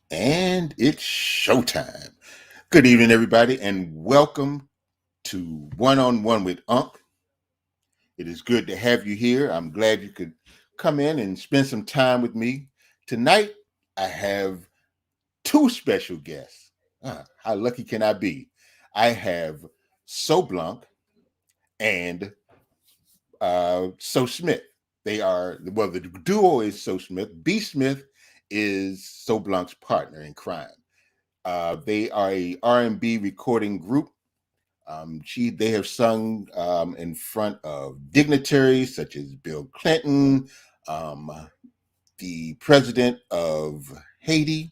And it's showtime. Good evening, everybody, and welcome to One on One with Unc. It is good to have you here. I'm glad you could come in and spend some time with me. Tonight, I have two special guests. How lucky can I be? I have SoBlanc and So Smith. They are, well, the duo is So Smith. B. Smith is SoBlanc's partner in crime. They are a R&B recording group. They have sung in front of dignitaries such as Bill Clinton, um, the president of Haiti,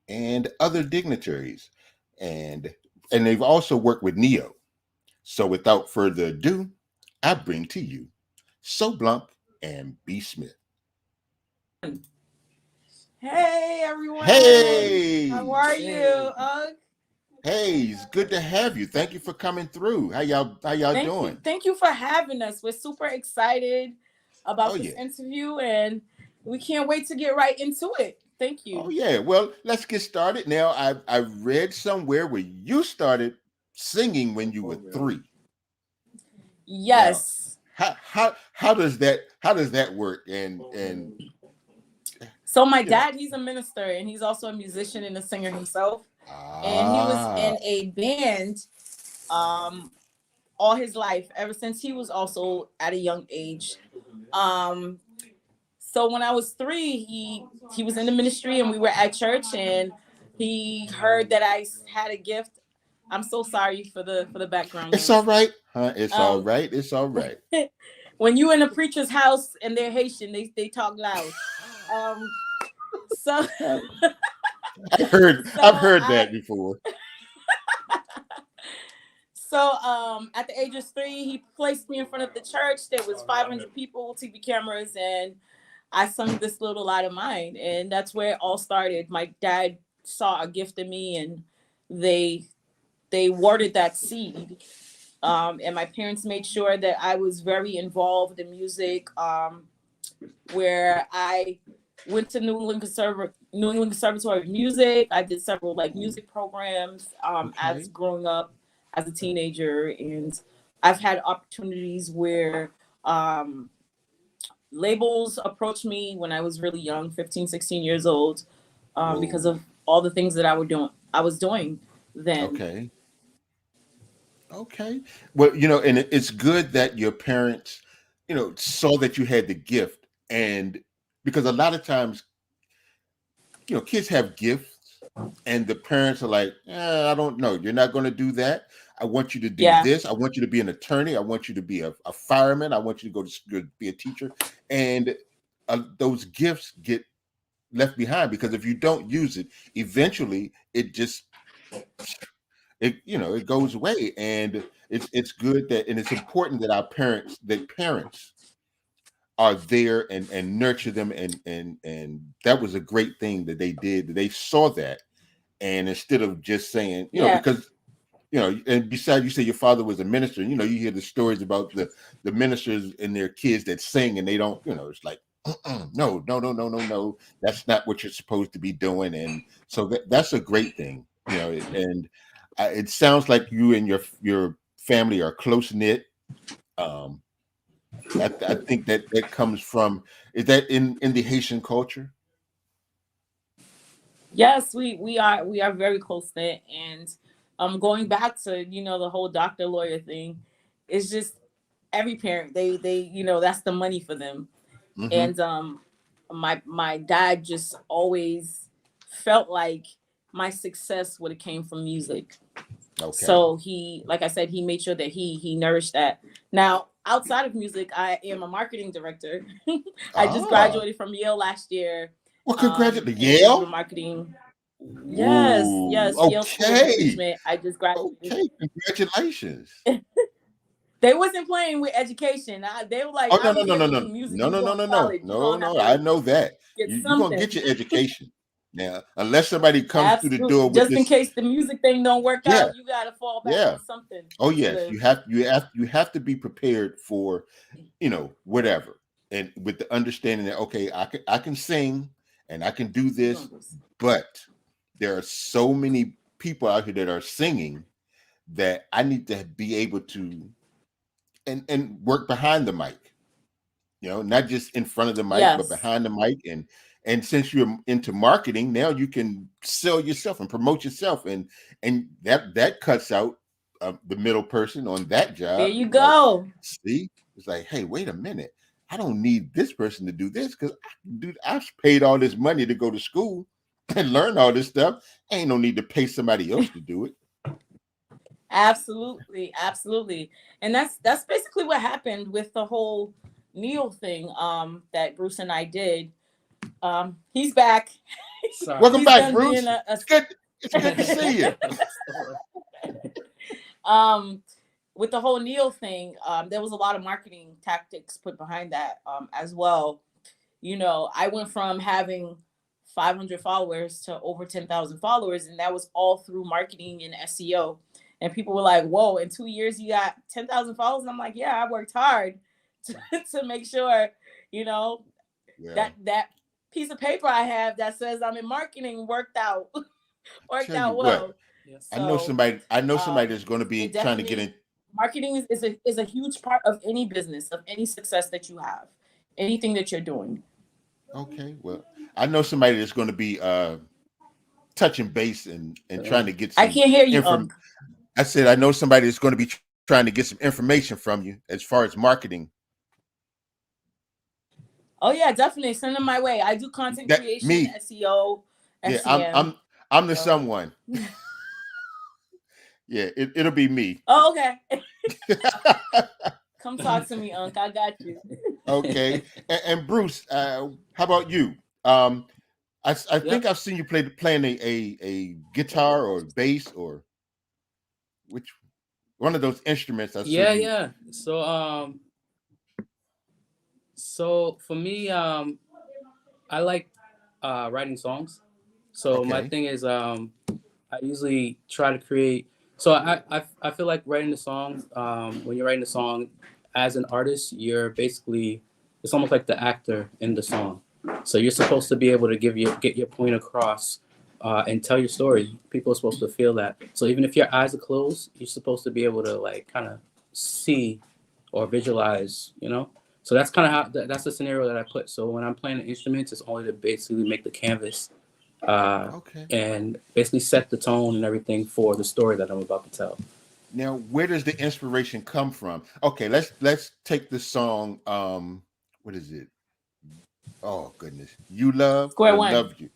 and other dignitaries, and they've also worked with Neo. So, without further ado, I bring to you So Blanc and B Smith. Hey everyone, how Hey, are you? hey, it's good to have you. Thank you for coming through. How y'all Thank you, doing? thank you for having us. We're super excited Oh about this yeah. interview, and we can't wait to get right into it. Thank Oh you. yeah. Well, let's get started now. I read somewhere where you started singing when you were three. Now, Yes. how does that work? And So my you know dad, he's a minister, and he's also a musician and a singer himself. And he was ah in a band um, all his life, ever since he was also at a young age. Um, so when I was three, he was in the ministry, and we were at church, and he heard that I had a gift. I'm so sorry for the background it's all noise. right, huh? It's all Um, right. It's all right. when you in a preacher's house and they're Haitian, they talk loud. Um, so I've so heard I that before. at the age of three, he placed me in front of the church. There was 500 people, TV cameras, and I sung this little light of mine, and that's where it all started. My dad saw a gift in me, and they they watered that seed. And my parents made sure that I was very involved in music. Where I went to New England Conservatory of Music. I did several like Ooh, music programs as okay. growing up as a teenager, and I've had opportunities where um, labels approached me when I was really young, 15, 16 years old, because Whoa. of all the things that I was doing then. Okay. Okay. Well, and it's good that your parents, saw that you had the gift, and because a lot of times, kids have gifts, and the parents are like, I don't know, you're not going to do that. I want you to do Yeah, this. I want you to be an attorney. I want you to be a fireman. I want you to go to school, be a teacher, and those gifts get left behind because if you don't use it, eventually it goes away. And it's good that, and it's important that parents are there and nurture them, and that was a great thing that they did, that they saw that. And instead of just saying, yeah, because and besides, you say your father was a minister, you hear the stories about the ministers and their kids that sing, and they don't, it's like, no, no, no, no, no, no, that's not what you're supposed to be doing. And so that's a great thing, and it sounds like you and your family are close knit. um I think that comes from, is that in the Haitian culture? yes, we are very close knit, and going back to the whole doctor lawyer thing, it's just every parent, they that's the money for them. Hmm. And my dad just always felt like my success would have came from music. Okay. So he, like I said, he made sure that he nourished that. Now, outside of music, I am a marketing director. I just Ah, graduated from Yale last year, well, congratulations, in digital Yale. marketing. Yes, Ooh, yes, Yale School of okay. Management. I just graduated. Okay, congratulations. They wasn't playing with education. They were like, Oh, no, "I'm no, no, here no, to do no, music. no, You no, no, going no, to no, college? You no, gonna have no. I to know that. get You're gonna something." get your education now, unless somebody comes through the door Absolutely. with Just in this. case the music thing don't work Yeah, out, you got to fall back yeah. on something Oh to yes, live. you have to be prepared for, whatever, and with the understanding that, okay, I can sing, and I can do this, but there are so many people out here that are singing that I need to be able to and work behind the mic, not just in front of the mic, but Yes. behind the mic. And since you're into marketing, now you can sell yourself and promote yourself, and that cuts out the middle person on that There job. you Like, go. see, it's like, hey, wait a minute, I don't need this person to do this because I've paid all this money to go to school and learn all this stuff. Ain't no need to pay somebody else to do it. Absolutely, absolutely. And that's basically what happened with the whole Neil thing that Bruce and I did. He's back. Welcome He's back, done Bruce. being It's good to see you. With the whole Neil thing, there was a lot of marketing tactics put behind that as well. I went from having 500 followers to over 10,000 followers, and that was all through marketing and SEO. And people were like, whoa, in 2 years you got 10,000 followers? And I'm like, yeah, I worked hard to make sure, that piece of paper I have that says I'm in marketing worked out Tell you well. what, Yes. I know somebody that's going to be trying to get in. Marketing is a huge part of any business, of any success that you have, anything that you're doing. Okay, well, I know somebody that's going to be touching base and trying to get some. I can't hear you. I said I know somebody that's going to be trying to get some information from you as far as marketing. Oh yeah, definitely send them my way. I do content creation, SEO, yeah, SEM. I'm the someone. Yeah, it'll be me. Oh, okay. Come talk to me, Unc. I got you. Okay, and Bruce, how about you? I think I've seen you playing a guitar or bass or which one of those instruments. Yeah. So for me, I like writing songs. So my thing is, I usually try to create. So I feel like writing the song. When you're writing a song, as an artist, you're basically, it's almost like the actor in the song. So you're supposed to be able to get your point across and tell your story. People are supposed to feel that. So even if your eyes are closed, you're supposed to be able to like kind of see or visualize, So that's kind of how that's the scenario that I put. So when I'm playing the instruments, it's only to basically make the canvas and basically set the tone and everything for the story that I'm about to tell. Now, where does the inspiration come from? Okay, let's take the song. What is it? Oh goodness, You Love Square One. Love You.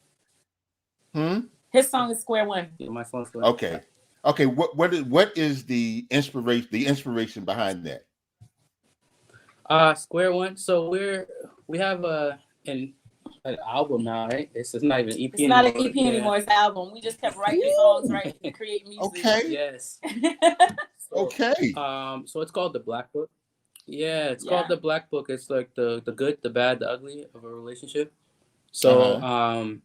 His song is Square One. Yeah, my song's Square One. Okay. What is the inspiration? The inspiration behind that? Square One. So we have an album now, right? It's not even an EP. It's not an EP anymore. It's an album. We just kept writing songs, right, and create music. Okay. Yes. Okay. So it's called The Black Book. Yeah, it's called The Black Book. It's like the good, the bad, the ugly of a relationship. So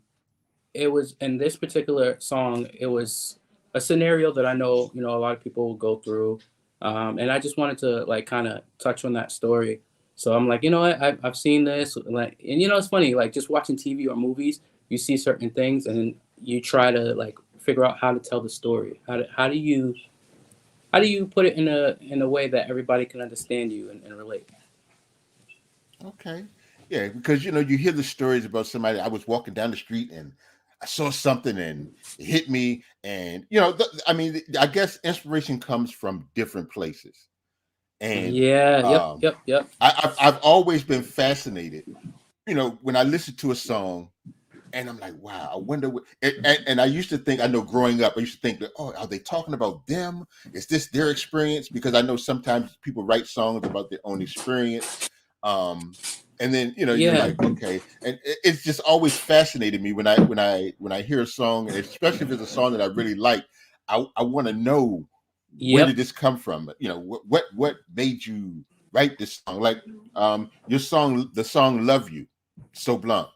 it was in this particular song, it was a scenario that I know, a lot of people will go through. And I just wanted to like kind of touch on that story. So I'm like, you know what, I've seen this, like, and it's funny, like just watching TV or movies, you see certain things and you try to like figure out how to tell the story. How do you put it in a way that everybody can understand you and relate? Okay. Yeah, because you hear the stories about somebody. I was walking down the street and I saw something and it hit me, and I guess inspiration comes from different places. And yep. I've always been fascinated. When I listen to a song, and I'm like, wow, I wonder what. And I used to think, I know growing up, I used to think that, oh, are they talking about them? Is this their experience? Because I know sometimes people write songs about their own experience. And then you're like, okay, and it's just always fascinated me when I hear a song, and especially if it's a song that I really like. I want to know where did this come from? What made you write this song? Like your song, the song "Love You," SoBlanc.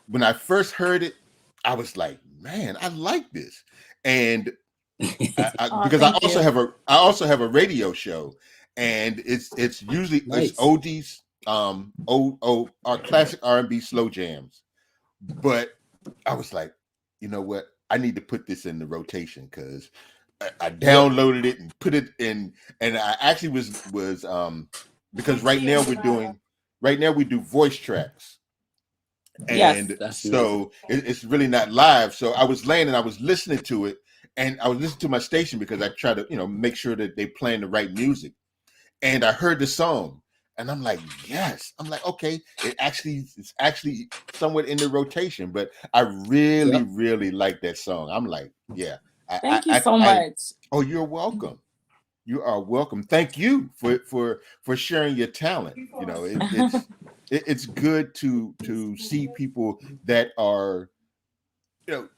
When I first heard it, I was like, man, I like this, and because I also have a radio show, and it's usually it's oldies, our classic R&B slow jams, But I was like, you know what? I need to put this in the rotation because I Yep. downloaded it and put it in, and I actually was because right now we do voice tracks, Yes. and That's nice. so it's really not live. So I was laying and I was listening to it, and I was listening to my station because I try to make sure that they playing the right music, and I heard the song. And I'm like, yes. I'm like, okay, it's actually somewhat in the rotation, but I really, Yep. really like that song. I'm like, yeah, I, I, Thank you I, so I much. oh, you're welcome. You are welcome. Thank you for sharing your talent. It's good to see people that are you know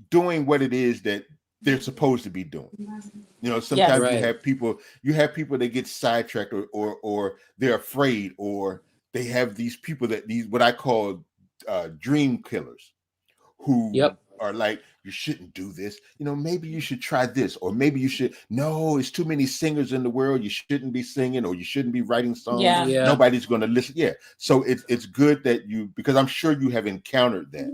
doing what it is that they're supposed to be doing. Yes. Sometimes Right. you have people that get sidetracked or they're afraid, or they have these people that these what I call dream killers who Yep. are like, you shouldn't do this. Maybe you should try this, or maybe you should. No, it's too many singers in the world. You shouldn't be singing, or you shouldn't be writing songs. Yeah. Yeah. Nobody's going to listen. Yeah. So it's good that because I'm sure you have encountered that.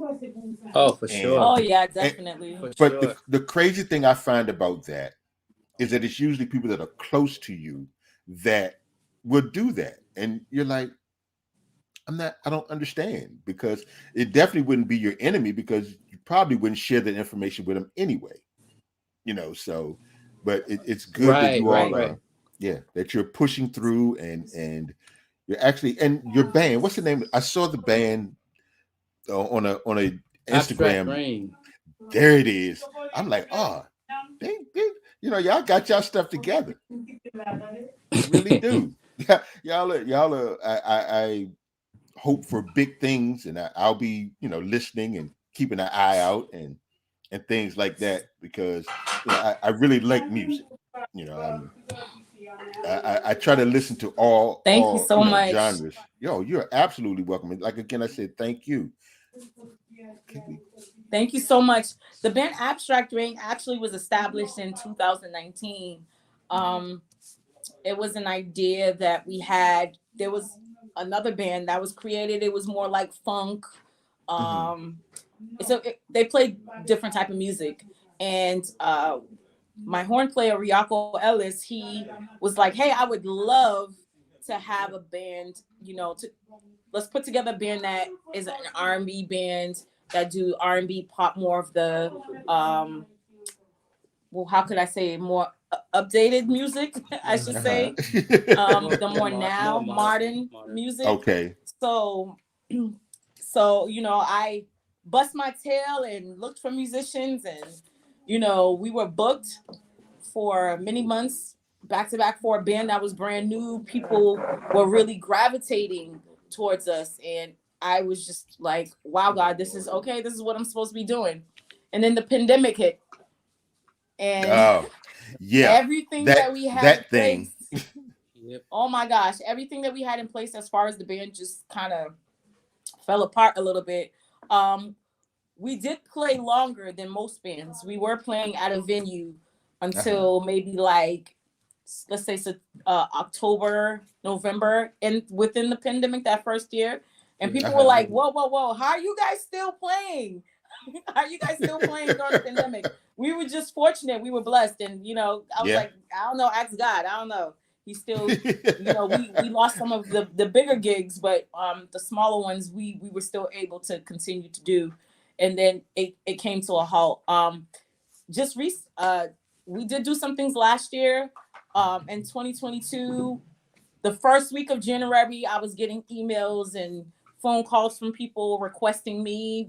Oh, for And, sure. Oh yeah, and definitely. For but sure. the crazy thing I find about that is that it's usually people that are close to you that would do that. And you're like, I don't understand, because it definitely wouldn't be your enemy, because you probably wouldn't share that information with them anyway. So, but it's good that Right. you Right. all Right. are, yeah, that you're pushing through, and you're actually, and your band, what's the name? I saw the band on a Abstract Instagram. brain. There it is. I'm like, oh, they y'all got y'all stuff together. You really do. Yeah, y'all are. I hope for big things, and I'll be listening and keeping an eye out, and things like that, because I really like music. I try to listen to all Thank you all so much. genres. You're absolutely welcome. And like, again, I said thank you. Can we? Thank you so much. The band Abstract Ring actually was established in 2019. Um, it was an idea that we had. There was another band that was created. It was more like funk. Mhm. Um, they played different type of music, and my horn player Ryako Ellis, he was like, "Hey, I would love to have a band. Let's put together a band that is an R&B band that do R&B pop, more of the well, how could I say, more updated music, I should Uh-huh. say, the more now modern Modern. music. Okay. So so I bust my tail and looked for musicians, and we were booked for many months back to back for a band that was brand new. People were really gravitating towards us, and I was just like, wow, God, this is okay. This is what I'm supposed to be doing. And then the pandemic hit, and Oh, yeah. everything That that we had in that thing. place, Yep. oh my gosh, everything that we had in place as far as the band just kind of fell apart a little bit. Um, we did play longer than most bands. We were playing at a venue Uh-huh. until maybe like, let's say, October, November, and within the pandemic that first year. And Yeah. people were Uh-huh. like, "Whoa, whoa, whoa! How are you guys still playing? How are you guys still playing during the pandemic?" We were just fortunate. We were blessed, and I was Yeah. like, I don't know, ask God. I don't know. He still, we lost some of the bigger gigs, but the smaller ones we were still able to continue to do. And then it came to a halt. Just we did do some things last year. In 2022, the first week of January, I was getting emails and phone calls from people requesting B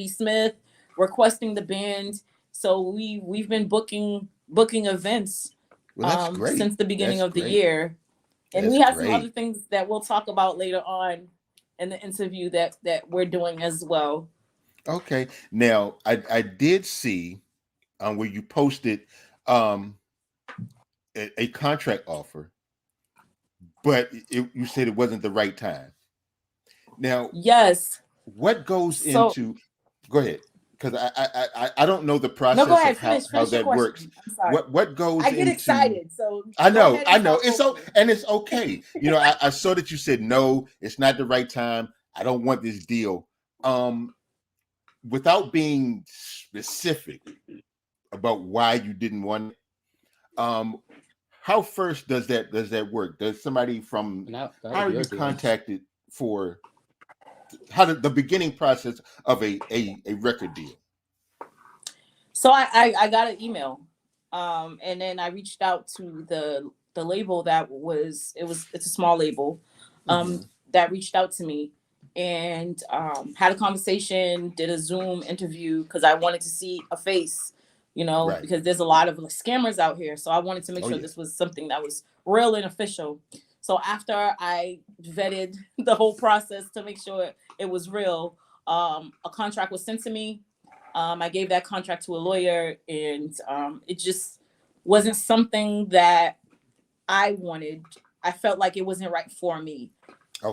Smith, requesting the band. So we've been booking events Well, that's great. since the beginning That's of the great. year. And That's we have some other great. things that we'll talk about later on in the interview that we're doing as well. Okay. Now, I did see where you posted um a contract offer, but you said it wasn't the right time. Now, Yes. what goes So into? Go ahead, because I don't know the no, go process of ahead. how Finish your that works. question. I'm sorry. What goes I get into? excited. So I go know, ahead I and know. talk It's over so, me. and it's okay. I saw that you said no, it's not the right time. I don't want this deal. Um, without being specific about why you didn't want it, how first does that work? Does somebody from how are you contacted for how did the beginning process of a record deal? So I got an email, and then I reached out to the label that it's a small label, that reached out to me, and had a conversation, did a Zoom interview because I wanted to see a face, Right. because there's a lot of scammers out here. So I wanted to make sure this was something that was real and official. So after I vetted the whole process to make sure it was real, a contract was sent to me. I gave that contract to a lawyer, and it just wasn't something that I wanted. I felt like it wasn't right for me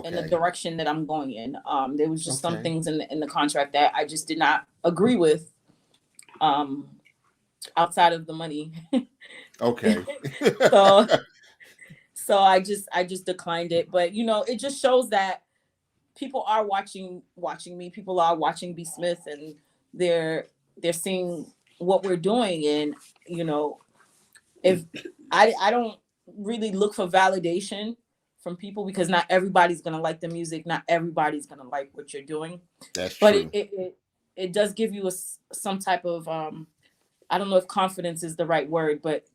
in the direction that I'm going in. There was just some things in the contract that I just did not agree with, outside of the money. Okay. So I just declined it. But it just shows that people are watching me. People are watching B. Smith, and they're seeing what we're doing. And if I don't really look for validation from people, because not everybody's gonna like the music, not everybody's gonna like what you're doing. That's but true. It does give you some type of I don't know if confidence is the right word, but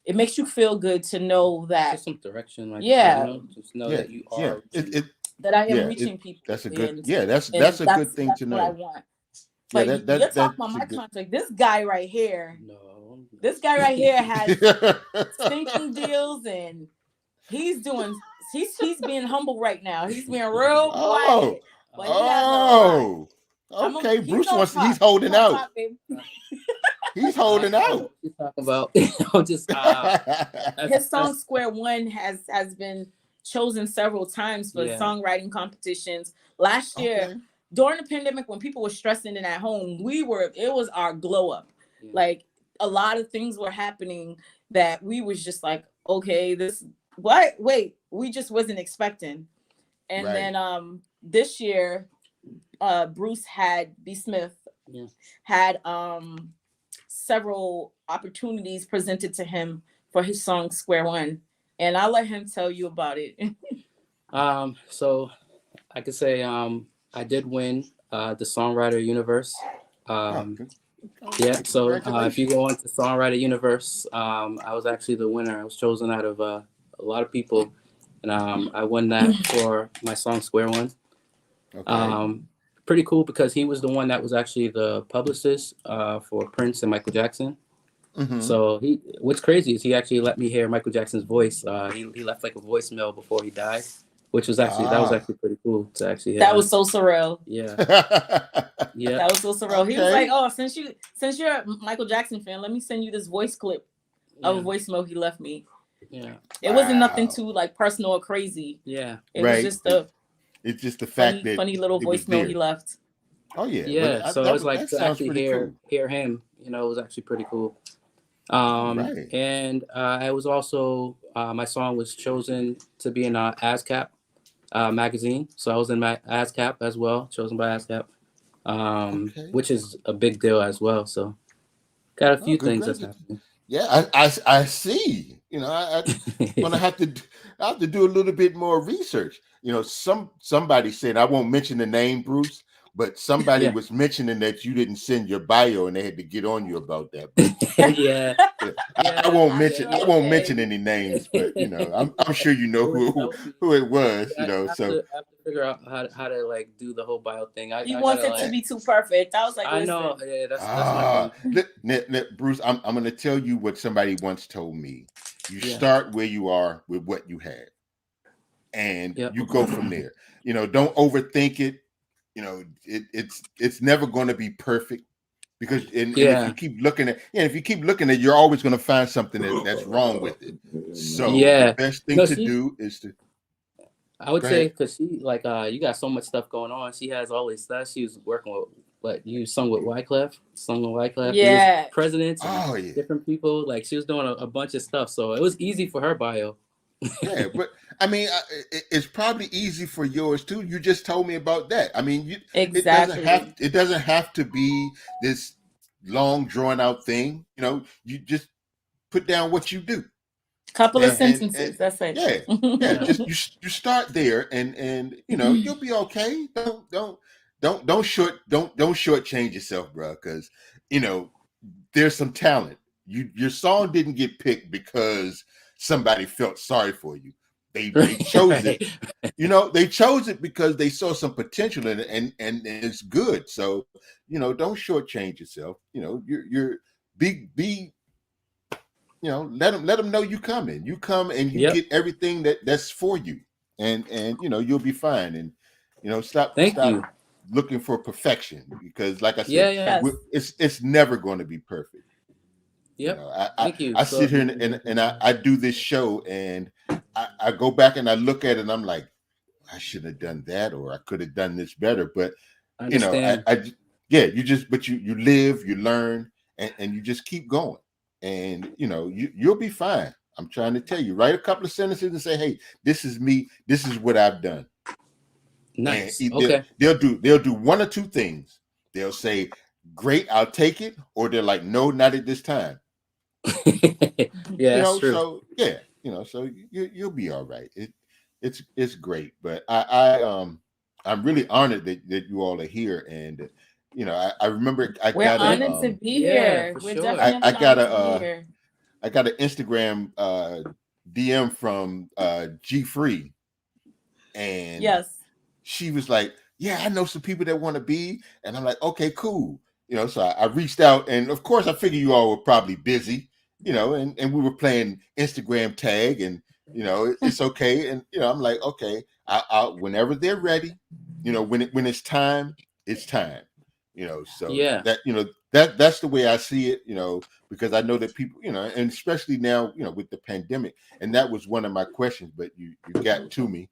it makes you feel good to know that just some direction, just know that you are that I am reaching people. That's a good that's a good thing to know. What I want. But you're talking about my contract. This guy right here. No. This guy right here has stinking deals, and he's being humble right now. He's being real quiet. Okay. Bruce he's holding out. He's holding out. He's talking about just his song Square One has been chosen several times for songwriting competitions. Last year, during the pandemic, when people were stressing in at home, it was our glow up. Like, a lot of things were happening that we was just like, okay, we just wasn't expecting. And then this year, Bruce B. Smith had several opportunities presented to him for his song Square One, and I'll let him tell you about it. So I could say I did win the Songwriter Universe. So if you go into Songwriter Universe, I was actually the winner. I was chosen out of a lot of people, and I won that for my song Square One. Pretty cool, because he was the one that was actually the publicist for Prince and Michael Jackson. So what's crazy is he actually let me hear Michael Jackson's voice. He left like a voicemail before he died, which was actually that was actually pretty cool to actually hear. That was so surreal. Yeah. That was so surreal. He was like, "Oh, since you're a Michael Jackson fan, let me send you this voice clip of a voicemail he left me." Yeah. It wasn't nothing too like personal or crazy. Yeah. It was just it's just the fact that funny little voicemail he left. Oh yeah. Yeah. So it was like to actually hear him, it was actually pretty cool. And I was also my song was chosen to be in ASCAP magazine. So I was in my ASCAP as well, chosen by ASCAP, which is a big deal as well. So got a few things that's happening. Yeah, I see. I'm gonna have to do a little bit more research. Somebody said, I won't mention the name, Bruce, but somebody was mentioning that you didn't send your bio and they had to get on you about that. I won't mention any names, but I'm sure you know who it was. I have to figure out how to like do the whole bio thing. He wants it to be too perfect. I was like, I know. Yeah, that's my thing. Bruce, I'm going to tell you what somebody once told me. You start where you are with what you had, and you go from there. Don't overthink it. It's never going to be perfect, because if you keep looking at you're always going to find something that's wrong with it. So the best thing to do is to. I would say, because she you got so much stuff going on. She has all this stuff. She was working with you sung with Wyclef, presidents, and different people. Like, she was doing a bunch of stuff, so it was easy for her bio. Yeah, but I mean, it's probably easy for yours too. You just told me about that. I mean, Exactly. it doesn't have to be this long drawn out thing. You know, you just put down what you do, Couple of and sentences. That's it. yeah, yeah. Yeah. Just you start there, and you know you'll be okay. Don't shortchange yourself, bro. Because you know there's some talent. Your song didn't get picked because somebody felt sorry for you. They chose it. Right. You know, they chose it because they saw some potential in it, and it's good. So you know, don't shortchange yourself. You know, you're be you know, let them know you coming. You come and you Yep. get everything that's for you, and you know you'll be fine. And you know, Thank stop you. looking for perfection because, like I Yeah, said, yeah. Yes. it's never going to be perfect. You Yep. know, Thank you. I sit So here and I do this show and I go back and I look at it and I'm like, I should have done that or I could have done this better. But I you know, understand. yeah, you just but you live, you learn, and you just keep going, and you know you'll be fine. I'm trying to tell you, write a couple of sentences and say, hey, this is me, this is what I've done, and Nice. Okay. they'll do one or two things. They'll say, great, I'll take it, or they're like, no, not at this time. Yeah, You that's know, true. so yeah, you know, so you'll be all right. It's great, but I'm really honored that you all are here, and you know, I remember We're honored to be Yeah, here. for We're sure. I definitely got honored to be a here. I got an Instagram DM from G Free, and Yes. she was like, yeah, I know some people that want to be, and I'm like, okay, cool. You know, so I reached out, and of course I figured you all were probably busy, you know, and we were playing Instagram tag, and you know it's okay, and you know I'm like, okay, I'll whenever they're ready, you know, when it's time, you know, so Yeah. that you know that's the way I see it, you know, because I know that people, you know, and especially now, you know, with the pandemic, and that was one of my questions, but you got to me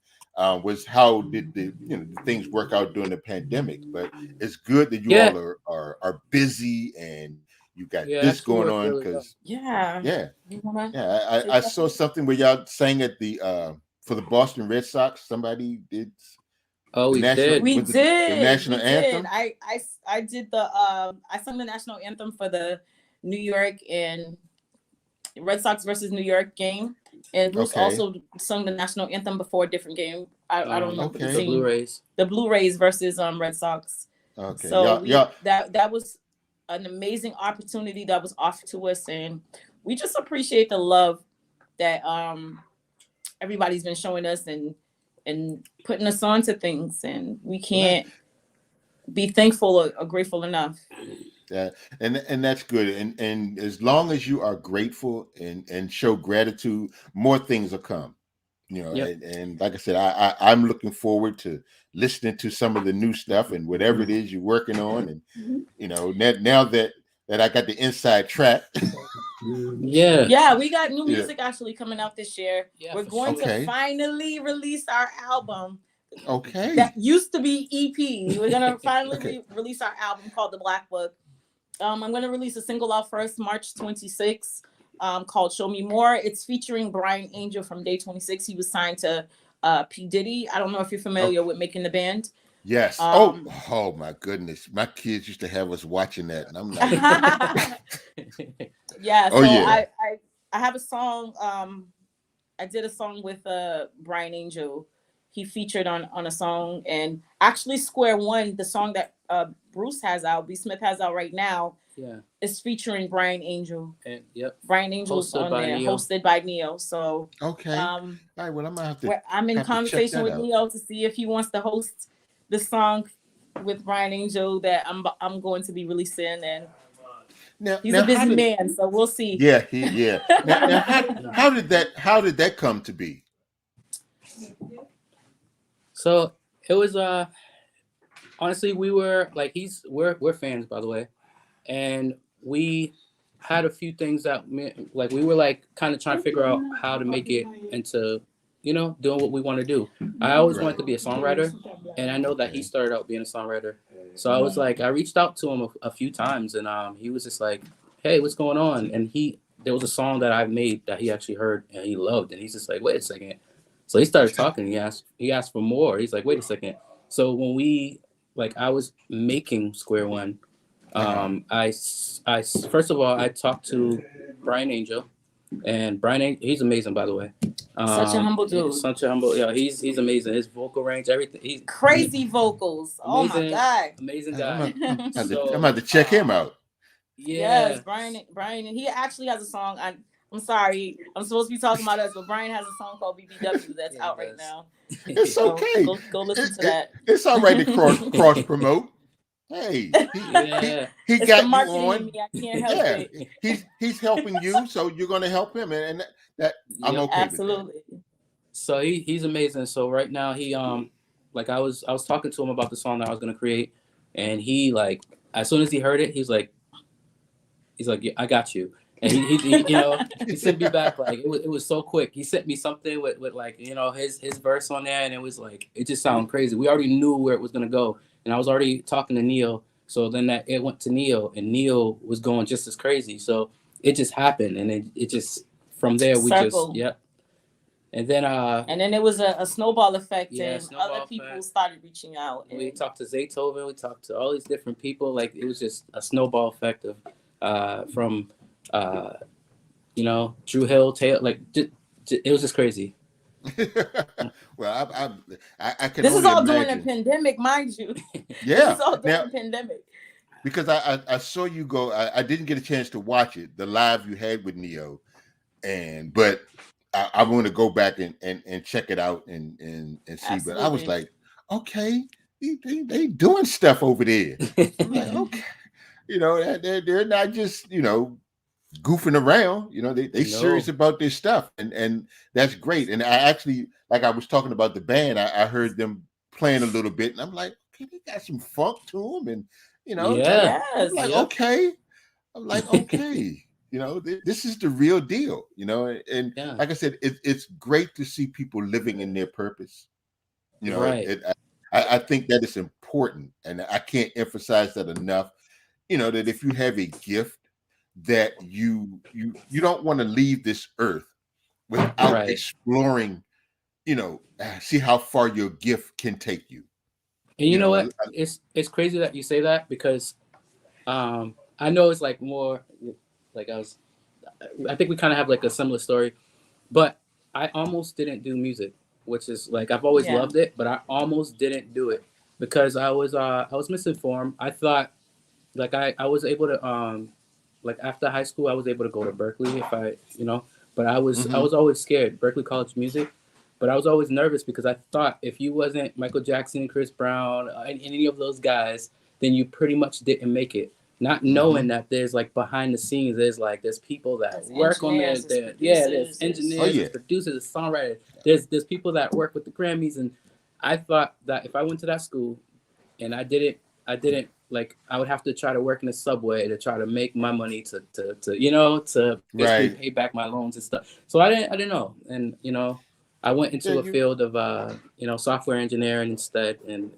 was how did the you know the things work out during the pandemic. But it's good that you Yeah. all are busy and you got Yeah, it this actually going worked on really well. because Yeah. yeah, You wanna yeah. say I saw something? something where y'all sang at the for the Boston Red Sox. Somebody did Oh, the we national did. We was it the did. national We did. anthem? I did the I sung the national anthem for the New York and Red Sox versus New York game. And Bruce Okay, also sung the national anthem before a different game. I don't remember the The okay, team. Blu-rays. The Blu-rays versus Red Sox. okay. So we Y'all. that was an amazing opportunity that was offered to us, and we just appreciate the love that everybody's been showing us and putting us on to things, and we Well, that can't be thankful or grateful enough. Yeah, and that's good. And as long as you are grateful and show gratitude, more things will come. You know, Yep. and like I said, I'm looking forward to listening to some of the new stuff and whatever it is you're working on. And you know, now that I got the inside track, Yeah. Yeah, we got new yeah, music actually coming out this year. Yeah, We're for going to sure. okay, finally release our album that okay, used to be EP. We're gonna finally okay, release our album called The Black Book. I'm gonna release a single out first, March 26th, called "Show Me More." It's featuring Brian Angel from Day 26. He was signed to P Diddy. I don't know if you're familiar okay. with Making the Band. Yes. Um, Oh my goodness. My kids used to have us watching that, and I'm like, yeah, oh so yeah, I have a song. I did a song with Brian Angel. He featured on a song, and actually Square One, the song that Bruce has out, B Smith has out right now, Yeah. is featuring Brian Angel. And yep. Brian Angel's Hosted on by there, Neo. hosted by Neo. So okay. All right. Well, I'm gonna I'm in have to check conversation that with out. Neo to see if he wants to host the song with Brian Angel that I'm going to be releasing, and he's a Now, how busy did man, so we'll see. yeah, yeah. Now, how did that come to be? So it was honestly we were like we're fans by the way, and we had a few things that like we were like kind of trying to figure out how to make it into doing what we want to do. I always wanted Right. to be a songwriter, and I know that he Okay. started out being a songwriter. So I was like, I reached out to him a few times, and he was just like, "Hey, what's going on?" And there was a song that I made that he actually heard and he loved, and he's just like, "Wait a second." So he started talking. He asked for more. He's like, wait a second. So when I was making Square One, I first of all I talked to Brian Angel, and he's amazing, by the way. Such a humble dude. Such a humble. Yeah, he's amazing. His vocal range, everything. He's crazy vocals. Amazing, oh my god, amazing guy. I'm about to check him out. Yeah. Yes, Brian, he actually has a song. I'm sorry, I'm supposed to be talking about us, but Brian has a song called BBW that's out right now. It's okay. Go listen to that. It's all right to cross promote. Hey, he it's got the you on. Me. I can't help it. He's helping you, so you're going to help him, and that I'm okay absolutely. with that. So he's amazing. So right now he like I was talking to him about the song that I was going to create, and he like as soon as he heard it, he's like, yeah, I got you. And he he sent me back like it was so quick. He sent me something with like his verse on there, and it was like it just sounded crazy. We already knew where it was gonna go, and I was already talking to Neil. So then it went to Neil, and Neil was going just as crazy. So it just happened, and it just from there we Circle. just And then it was a snowball effect, and snowball other people started reaching out. We talked to Zaytoven, we talked to all these different people. Like it was just a snowball effect of from Drew Hill, Taylor. Like it was just crazy. Well, I can. This only is all imagine. during a pandemic, mind you. Yeah, this is all during a pandemic. Because I saw you go. I didn't get a chance to watch it, the live you had with Neo, but I want to go back and check it out and see. Absolutely. But I was like, okay, they doing stuff over there. I'm like, okay, they're not just goofing around. They serious about this stuff, and that's great. And I actually, like I was talking about the band, I heard them playing a little bit, and I'm like, okay, they got some funk to them, and I'm like, okay. I'm like, okay. This is the real deal, and like I said, it's great to see people living in their purpose. Right. I think that is important, and I can't emphasize that enough. That if you have a gift, that you don't want to leave this earth without exploring, see how far your gift can take you. And you know what? It's crazy that you say that, because I know it's like more like I think we kind of have like a similar story, but I almost didn't do music, which is like I've always loved it, but I almost didn't do it because I was misinformed. I thought like I was able to like after high school I was able to go to Berkeley if I but I was always scared. Berkeley College of Music. But I was always nervous because I thought if you wasn't Michael Jackson, Chris Brown, any of those guys, then you pretty much didn't make it. Not knowing that there's like behind the scenes, there's people that work on there's engineers, there's producers, there's songwriters, there's people that work with the Grammys, and I thought that if I went to that school and I didn't like I would have to try to work in the subway to try to make my money to basically pay back my loans and stuff. So I didn't know, and I went into a field of software engineering instead, and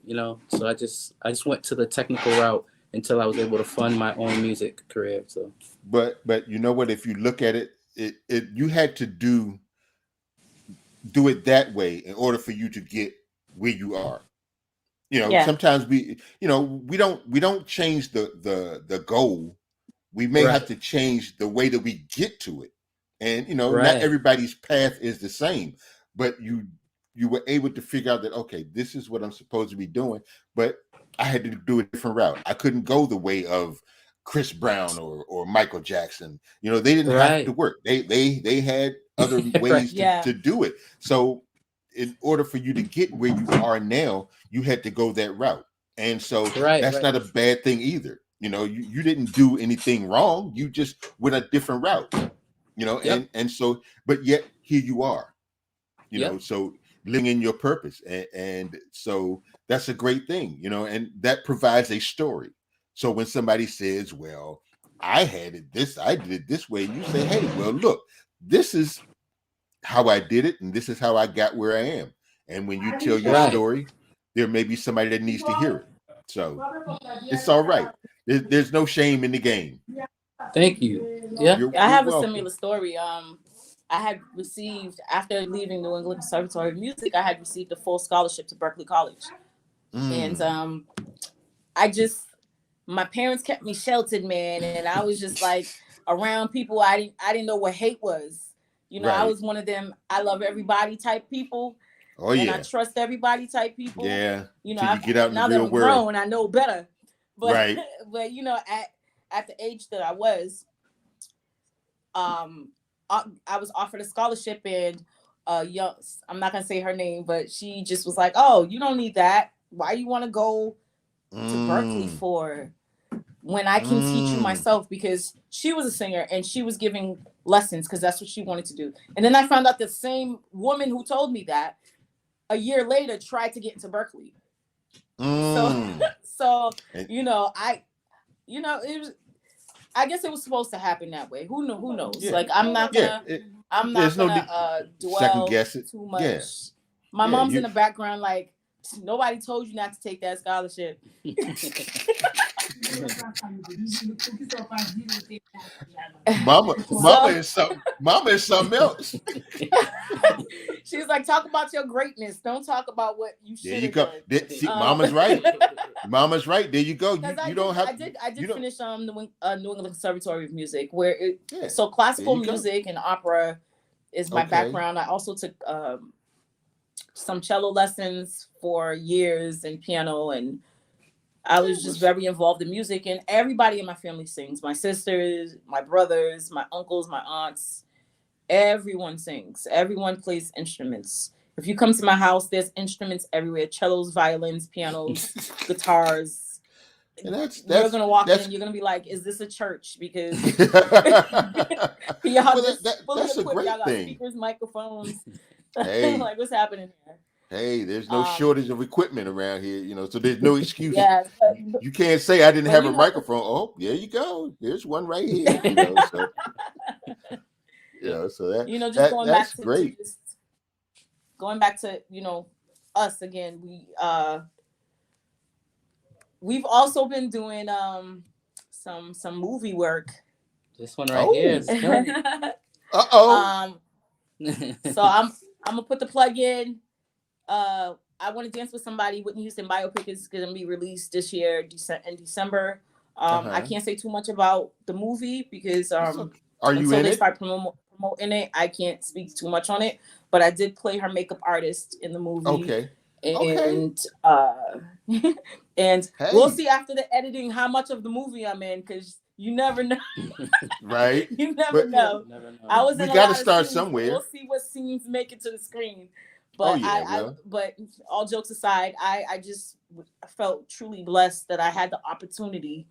so I just went to the technical route until I was able to fund my own music career. So, but you know what? If you look at it, you had to do it that way in order for you to get where you are. Sometimes we don't change the goal. We may have to change the way that we get to it, and not everybody's path is the same. But you were able to figure out that, okay, this is what I'm supposed to be doing, but I had to do a different route. I couldn't go the way of Chris Brown or Michael Jackson. They didn't have to work. They had other ways to do it. So in order for you to get where you are now, you had to go that route. And so that's not a bad thing either. You didn't do anything wrong. You just went a different route, and so, but yet here you are. So living in your purpose. And so that's a great thing, and that provides a story. So when somebody says, well, I did it this way, you say, hey, well, look, this is how I did it, and this is how I got where I am. And when you tell your story, there may be somebody that needs to hear it. So it's all right. There's no shame in the game. Thank you. Yeah. I have a similar story. I had received, after leaving New England Conservatory of Music, I had received a full scholarship to Berklee College. And I just, my parents kept me sheltered, man, and I was just like around people I didn't know what hate was. You know, I was one of them I love everybody type people. Oh and I yeah. trust everybody type people. Yeah. You know, Till you get out in now the that real I'm world. grown, I know better. But Right. but you know, at the age that I was, I was offered a scholarship, and young, I'm not gonna say her name, but she just was like, "Oh, you don't need that. Why you want to go to Berklee for when I can teach you myself?" Because she was a singer and she was giving lessons because that's what she wanted to do. And then I found out the same woman who told me that a year later tried to get into Berklee. So you know, it was. I guess it was supposed to happen that way. Who knows? Yeah. Like I'm not gonna second dwell guess it. too much. Yeah. My mom's in the background like, nobody told you not to take that scholarship. Mama is something else. She's like, talk about your greatness. Don't talk about what you should have done. See, Mama's right. Mama's right. There you go. You don't have. I did finish New England Conservatory of Music, where so classical music and opera is my background. I also took some cello lessons for years and piano, and I was just very involved in music. And everybody in my family sings. My sisters, my brothers, my uncles, my aunts. Everyone sings. Everyone plays instruments. If you come to my house, there's instruments everywhere: cellos, violins, pianos, guitars. And you're gonna walk in, you're gonna be like, "Is this a church?" Because y'all that's a great y'all got thing. Speakers, microphones. Hey. Like, what's happening here? Hey, there's no shortage of equiment around here, you know, so there's no excuse. Yeah, you can't say I didn't have a microphone. Oh, there you go. There's one right here. You know, so so that just going back to great. Going back to us again. We've also been doing some movie work. This one right here is good. So I'm gonna put the plug in. I Want to Dance with Somebody, Whitney Houston biopic is going to be released this year in December. I can't say too much about the movie because are you until in they it? start promoting it, I can't speak too much on it. But I did play her makeup artist in the movie. Okay. And and we'll see after the editing how much of the movie I'm in, because you never know. Right. You never know. I was. We got to start somewhere. We'll see what scenes make it to the screen. But but all jokes aside, I just felt truly blessed that I had the opportunity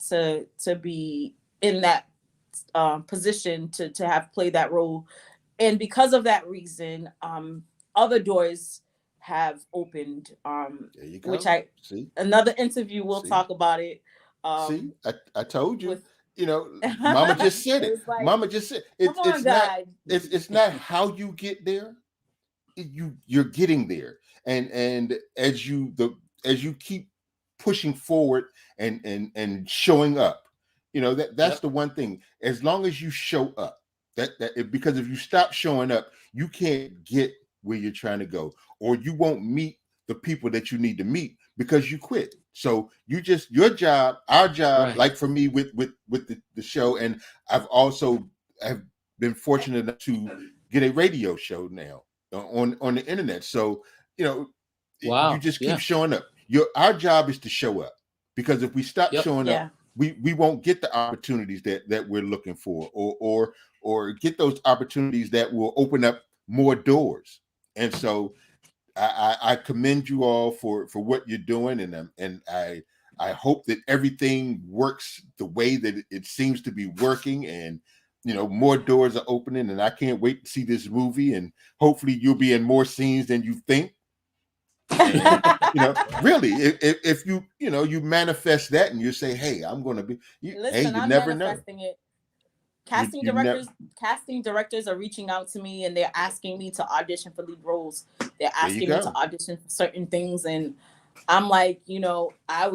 to be in that position to have played that role, and because of that reason, other doors have opened. There you go. Which another interview we'll talk about it. See, I told you. Mama just said it. Like, Mama just said it's not how you get there. You're getting there, and as you keep pushing forward and showing up, that's the one thing. As long as you show up, because if you stop showing up, you can't get where you're trying to go, or you won't meet the people that you need to meet because you quit. So your job, our job, like for me with the show, and I've been fortunate enough to get a radio show now on the internet. So you just keep showing up. Our job is to show up, because if we stop showing up, we won't get the opportunities that we're looking for, or get those opportunities that will open up more doors. And so I commend you all for what you're doing, and I hope that everything works the way that it seems to be working, and more doors are opening, and I can't wait to see this movie, and hopefully you'll be in more scenes than you think. And, really, if you manifest that and you say, hey, I'm going to be, listen, you I'm never manifesting know. It. Casting directors are reaching out to me, and they're asking me to audition for lead roles. They're asking me to audition for certain things, and I'm like, I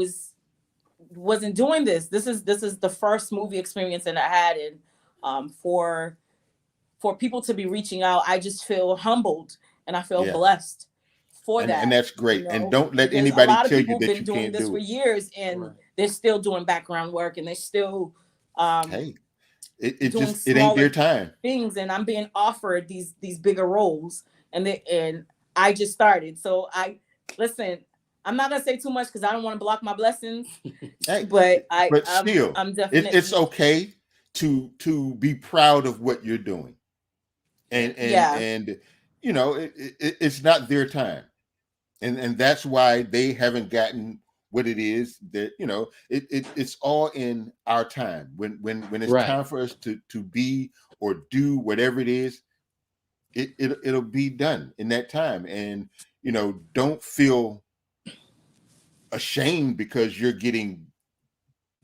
wasn't doing this. This is the first movie experience that I had, and for for people to be reaching out, I just feel humbled and I feel Yeah. blessed for that. And that's great. You And know, don't let because anybody a lot of tell you people that been you doing can't this do for it. years, and Right. they're still doing background work, and they're still Hey, doing it ain't their smaller time. things, and I'm being offered these bigger roles, and I just started. So listen. I'm not gonna say too much because I don't want to block my blessings, Hey, but but still, I'm it's definitely okay to be proud of what you're doing. yeah. And you know, it's not their time. And that's why they haven't gotten what it is that, you know, it's all in our time. When it's Right. time for us to be or do whatever it is, it'll be done in that time. And you know, don't feel ashamed because you're getting,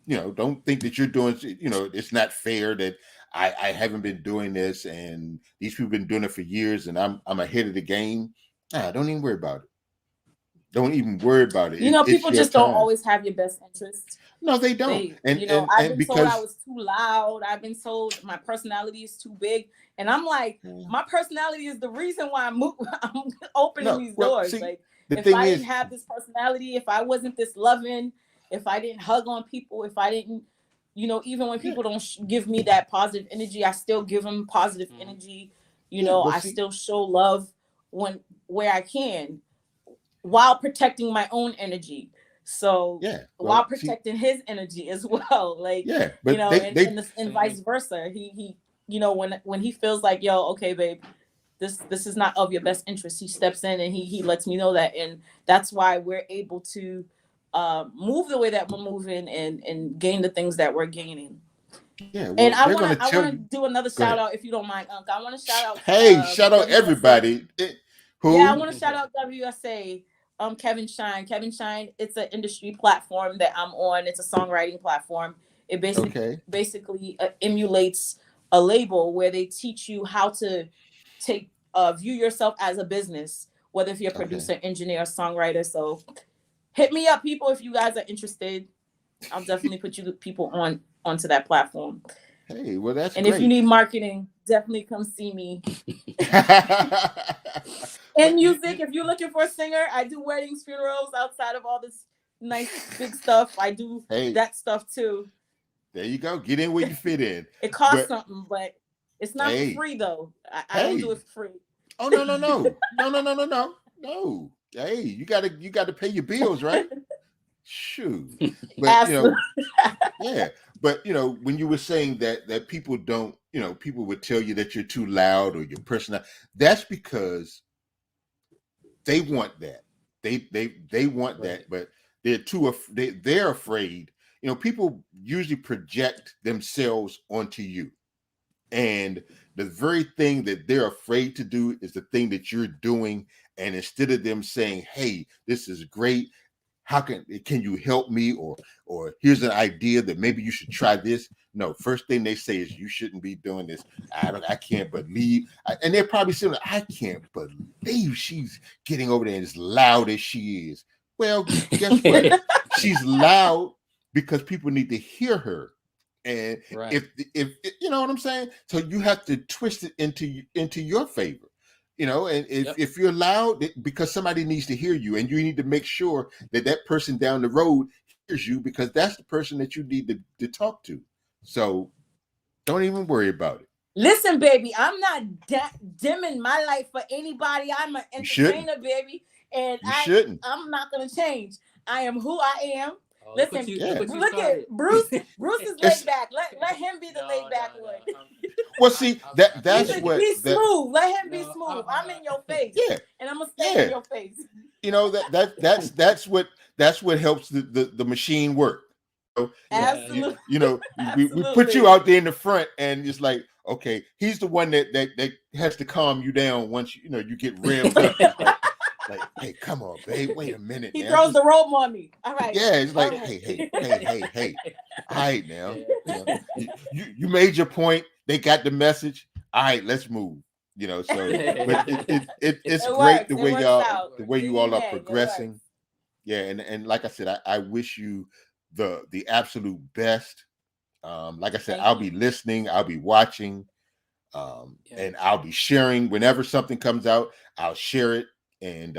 you know, don't think that you're doing, you know, it's not fair that I haven't been doing this and these people have been doing it for years and I'm ahead of the game. Don't even worry about it. Don't even worry about it. You know, It's people your just don't time. always have your best interest. No, they don't. You know, I've And been told I because was too loud. I've been told my personality is too big. And I'm like, my personality is the reason why I'm opening no, these well, doors. see, Like, the if thing I didn't is, have this personality, if I wasn't this loving, if I didn't hug on people, if I didn't, you know, even when people don't give me that positive energy, I still give them positive energy. You know, but I see, still show love where I can, while protecting my own energy. So while well, see, protecting his energy as well, like, you but know, and vice Same. versa. He you know, when he feels like, yo, okay, babe, this is not of your best interest, he steps in and he lets me know that, and that's why we're able to move the way that we're moving and gain the things that we're gaining. And well, they're gonna I tell wanna you. do another Go shout ahead. out, if you don't mind, Unc. I wanna shout out Hey, shout out WSA. everybody. Yeah, I Who? want to shout out WSA. Kevin Shine. Kevin Shine. It's an industry platform that I'm on. It's a songwriting platform. It Okay. basically emulates a label where they teach you how to take view yourself as a business, whether if you're a Okay. producer, engineer, songwriter. So hit me up, people, if you guys are interested. I'll definitely put you people onto that platform. Hey, well, that's And if you great. need marketing, definitely come see me. And But music, if you're looking for a singer, I do weddings, funerals, outside of all this nice big stuff. I do hey, that stuff too. there you go. Get in where you fit in. It costs But something, but it's not for hey, free though. I don't do hey. it for free. Oh, no. Hey, you gotta pay your bills, right? Shoot. But you know, Absolutely. yeah. But you know, when you were saying that people don't, you know, people would tell you that you're too loud or your personality, that's because they want that. They want Right. that, but they're afraid. You know, people usually project themselves onto you. And the very thing that they're afraid to do is the thing that you're doing. And instead of them saying, "Hey, this is great. How can you help me?" or "Here's an idea that maybe you should try this." No, first thing they say is, "You shouldn't be doing this. I can't believe." And they're probably saying, "I can't believe she's getting over there as loud as she is." Well, guess what? She's loud because people need to hear her. And Right. if you know what I'm saying, so you have to twist it into your favor, you know. And if you're loud because somebody needs to hear you, and you need to make sure that that person down the road hears you, because that's the person that you need to talk to. So don't even worry about it. Listen, baby, I'm not dimming my light for anybody. I'm an You shouldn't. entertainer, baby, and You shouldn't. I'm not gonna change. I am who I am. Oh, Listen, look what you look started. at Bruce. Bruce is laid It's back. Let him be the laid back one. well, see, that's what He's that smooth. Let him be smooth. I'm in your face, yeah, and I'm gonna stay in yeah. your face. You know, that's what helps the machine work. So, Absolutely, you know, we put you absolutely. out there in the front, and it's like, okay, he's the one that has to calm you down once you know you get revved up. Like, hey, come on, babe, wait a minute He now. throws the rope on me. All right. Yeah, it's All like, right. hey. All right now. You know, you made your point. They got the message. All right, let's move. You know, so but it's It great works. the It way works y'all out. the way you Yin all are yang. It works. progressing. Yeah, and like I said, I wish you the absolute best. Like I said, Thank I'll you. be listening, I'll be watching. And I'll be sharing whenever something comes out. I'll share it, and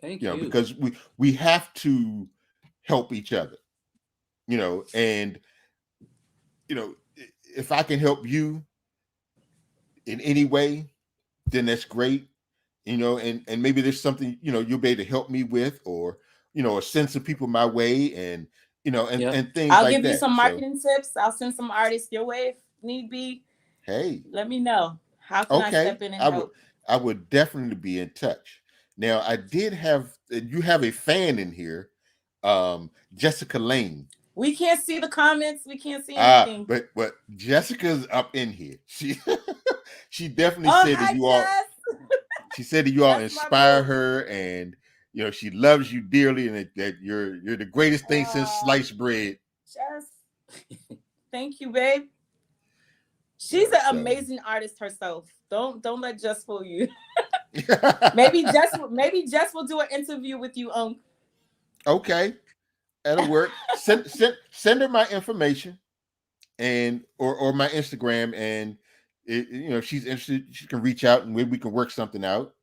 Thank you know, you. because we have to help each other, you know, and you know, if I can help you in any way, then that's great, you know, and maybe there's something, you know, you'll be able to help me with, or you know, or send some people my way, and you know, and things I'll like give you that. some So marketing tips. I'll send some artists your way if need be. hey, Let me know. How can I okay, step in and help? I would definitely be in touch. Now I did have you have a fan in here, Jessica Lane. We can't see the comments. We can't see anything. But Jessica's up in here. She definitely Oh, said that hi, you all. Jess. She said that you all That's my inspire boo. her, and you know she loves you dearly, and that you're the greatest thing since sliced bread. Jess, thank you, babe. She's an amazing artist herself. Don't let Jess fool you. maybe Jess will do an interview with you, Okay, that'll work. Send her my information, and or my Instagram, and you know if she's interested, she can reach out, and maybe we can work something out.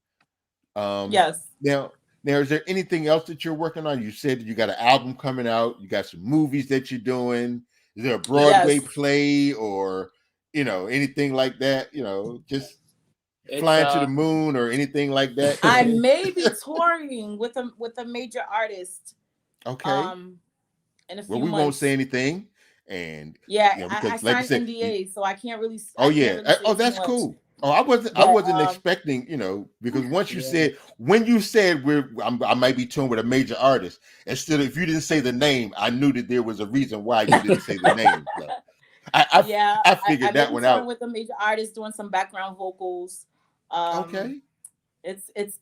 Yes. Now, is there anything else that you're working on? You said that you got an album coming out. You got some movies that you're doing. Is there a Broadway play, or you know anything like that? You know, just flying to the moon or anything like that. I may be touring with a major artist. Okay. In a few well, we months. Won't say anything, and yeah, you know, I because, like I signed said, NDA, so I can't really. Oh I yeah. can't really say Oh, that's too much. cool. Oh, I wasn't expecting, you know, because once you said when you said I might be touring with a major artist, instead of if you didn't say the name, I knew that there was a reason why you didn't say the name. So I figured that one out. With a major artist doing some background vocals. Okay. It's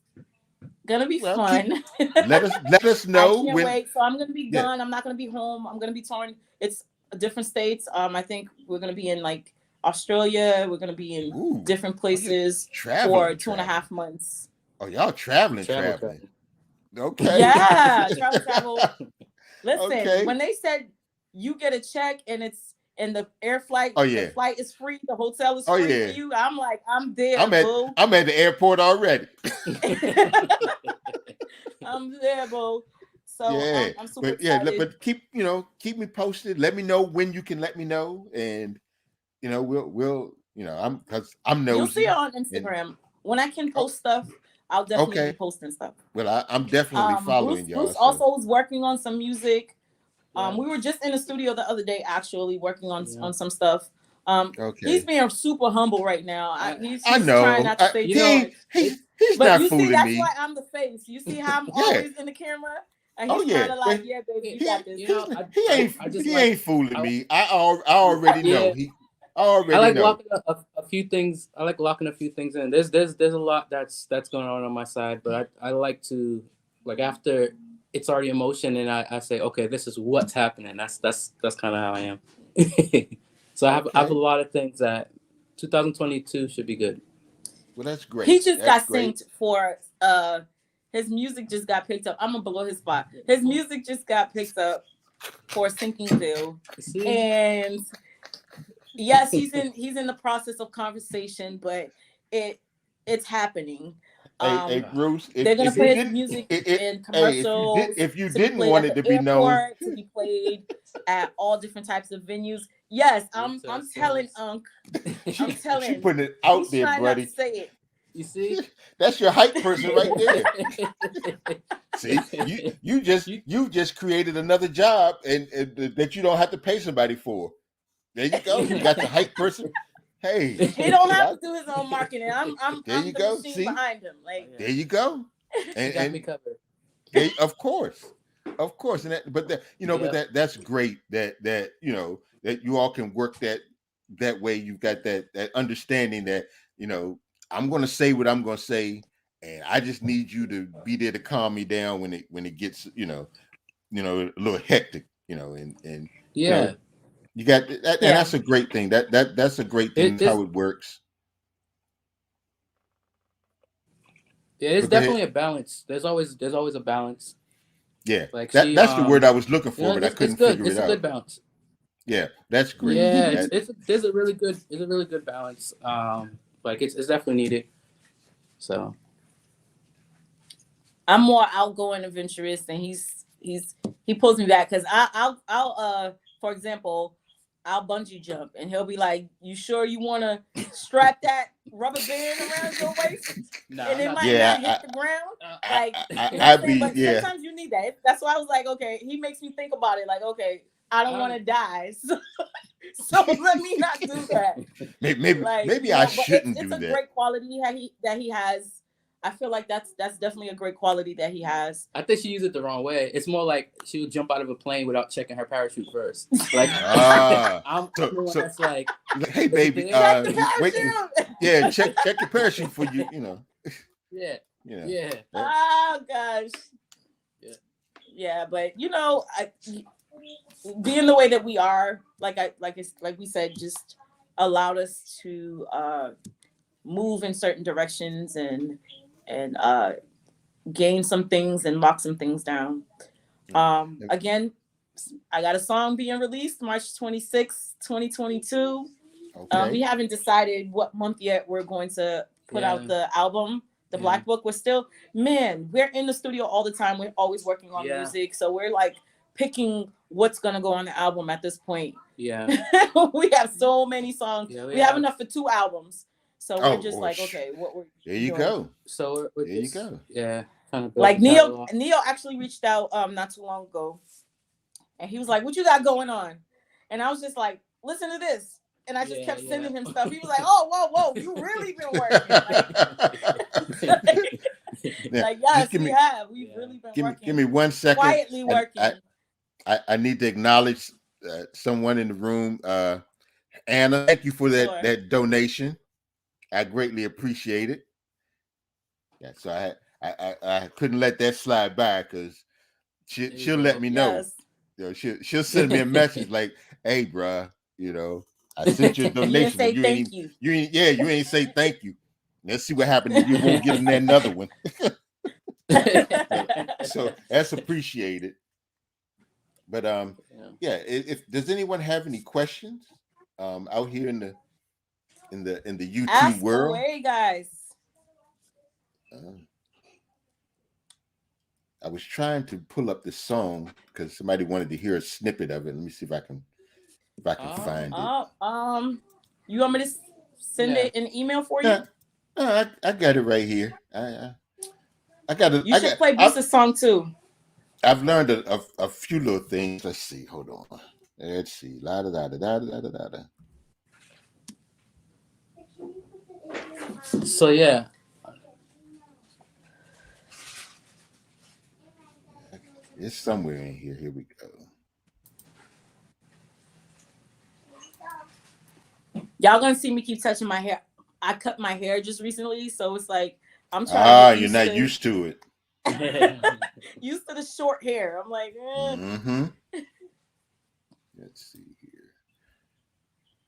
gonna be fun. Let us know. I can't wait. So I'm gonna be gone. I'm not gonna be home. I'm gonna be touring. It's different states. I think we're gonna be in like Australia. We're gonna be in different places for 2.5 months. Oh, y'all traveling. Okay. Yeah, travel. Listen, when they said you get a check and it's in the air flight, the flight is free, the hotel is free for you. I'm like, I'm there, boo. I'm at the airport already. I'm there, boo. So I'm super excited. But keep me posted. Let me know when you can let me know, and you know we'll because I'm nosy. You'll see it on Instagram when I can post stuff. I'll definitely be posting stuff. Well, I'm definitely following y'all. Bruce also is working on some music. We were just in the studio the other day, actually working on some stuff. He's being super humble right now. He's trying not to say too much. He's but not fooling me. That's why I'm the face. You see how I'm always in the camera, and he's kind of like, "Yeah, baby, you got this." He ain't fooling me. I already know. I like locking a few things. I like locking a few things in. There's a lot that's going on my side, but I like to, like, after it's already in motion, and I say, okay, this is what's happening. That's kind of how I am. So I have a lot of things that 2022 should be good. Well, that's great. He just got synced for his music just got picked up. I'm gonna blow his spot. His music just got picked up for Sinkingville, and yes, he's in the process of conversation, but it's happening. Hey, Bruce, they're gonna play his music in commercials. If you didn't want it to be known, to be played at all different types of venues. Yes, I'm telling Unc. I'm telling. She's putting it out there, buddy. Not to say it. You see, that's your hype person right there. See, you just created another job and that you don't have to pay somebody for. There you go. You got the hype person. Hey, he don't have to do his own marketing. I'm there you go. See, behind him. Like there you go. And me covered. Of course, and but that's great that you know that you all can work that way. You've got that understanding that I'm going to say what I'm going to say, and I just need you to be there to calm me down when it gets a little hectic, and yeah. You got that, and that's a great thing. That's a great thing. How it works. Yeah, it's definitely a balance. There's always a balance. Yeah, like that's the word I was looking for, but I couldn't figure it out. It's a good balance. Yeah, that's great. Yeah, there's a really good balance. Like it's definitely needed. So I'm more outgoing, adventurous, and he pulls me back because I'll for example, I'll bungee jump and he'll be like, "You sure you want to strap that rubber band around your waist?" And it might not hit the ground. Like, you know what I'm saying? But sometimes you need that. That's why I was like, okay, he makes me think about it. Like, okay, I don't want to die, so let me not do that. Maybe I shouldn't do that. It's a great quality that he has. I feel like that's definitely a great quality that he has. I think she used it the wrong way. It's more like she would jump out of a plane without checking her parachute first. Like, I'm the one that's like, hey baby, wait, yeah, check your parachute for you. You know. Yeah. Yeah. Yeah. Oh gosh. Yeah, but you know, being the way that we are, like we said, just allowed us to move in certain directions and gain some things and lock some things down. Again, I got a song being released March 26, 2022. Okay. We haven't decided what month yet we're going to put out the album, the Black Book. We're in the studio all the time. We're always working on music. So we're like picking what's going to go on the album at this point. Yeah. We have so many songs. We have enough for 2 albums. So we're just like, okay, what we're there you doing? Go. So there you go. Yeah. Like Neo actually reached out not too long ago, and he was like, "What you got going on?" And I was just like, "Listen to this," and I just kept sending him stuff. He was like, "Oh, whoa, you really been working?" Like yes, we have. We've really been working. Give me 1 second. Quietly working. I need to acknowledge someone in the room. Anna, thank you for that donation. I greatly appreciate it. Yeah, so I couldn't let that slide by because she'll let me know. Yes. You know, she'll send me a message like, "Hey, bruh, you know, I sent you a donation. You ain't say thank you. Let's see what happened. You won't get another one." So that's appreciated. But if does anyone have any questions out here in the YouTube Ask world? Away, guys. I was trying to pull up the song because somebody wanted to hear a snippet of it. Let me see if I can find it. You want me to send it in email for you? I got it right here. I got it. You should play Bruce's song too. I've learned a few little things. Let's see. Hold on. Let's see. La da da da da da da da. So yeah. It's somewhere in here. Here we go. Y'all gonna see me keep touching my hair. I cut my hair just recently, so it's like I'm trying to you're not used to it. Used to the short hair. I'm like, Mm-hmm. Let's see here.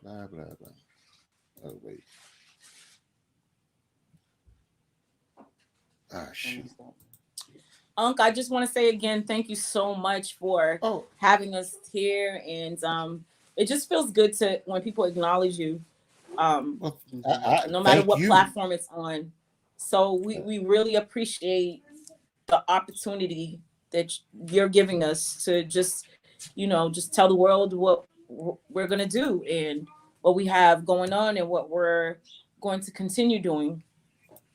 Blah blah blah. Oh wait. Ah shoot. Unc, I just want to say again, thank you so much for having us here, and it just feels good to when people acknowledge you, no matter what platform it's on. So we really appreciate the opportunity that you're giving us to just tell the world what we're gonna do and what we have going on and what we're going to continue doing.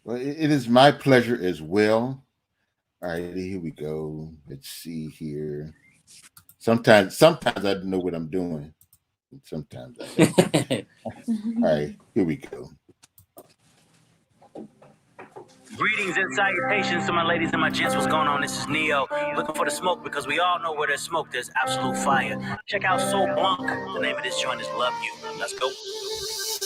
Well, it is my pleasure as well. All right, here we go. Let's see here. Sometimes I don't know what I'm doing. Sometimes I don't. All right, here we go. Greetings and salutations to my ladies and my gents. What's going on? This is Neo. Looking for the smoke because we all know where there's smoke, there's absolute fire. Check out SoBlanc. The name of this joint is Love You. Let's go.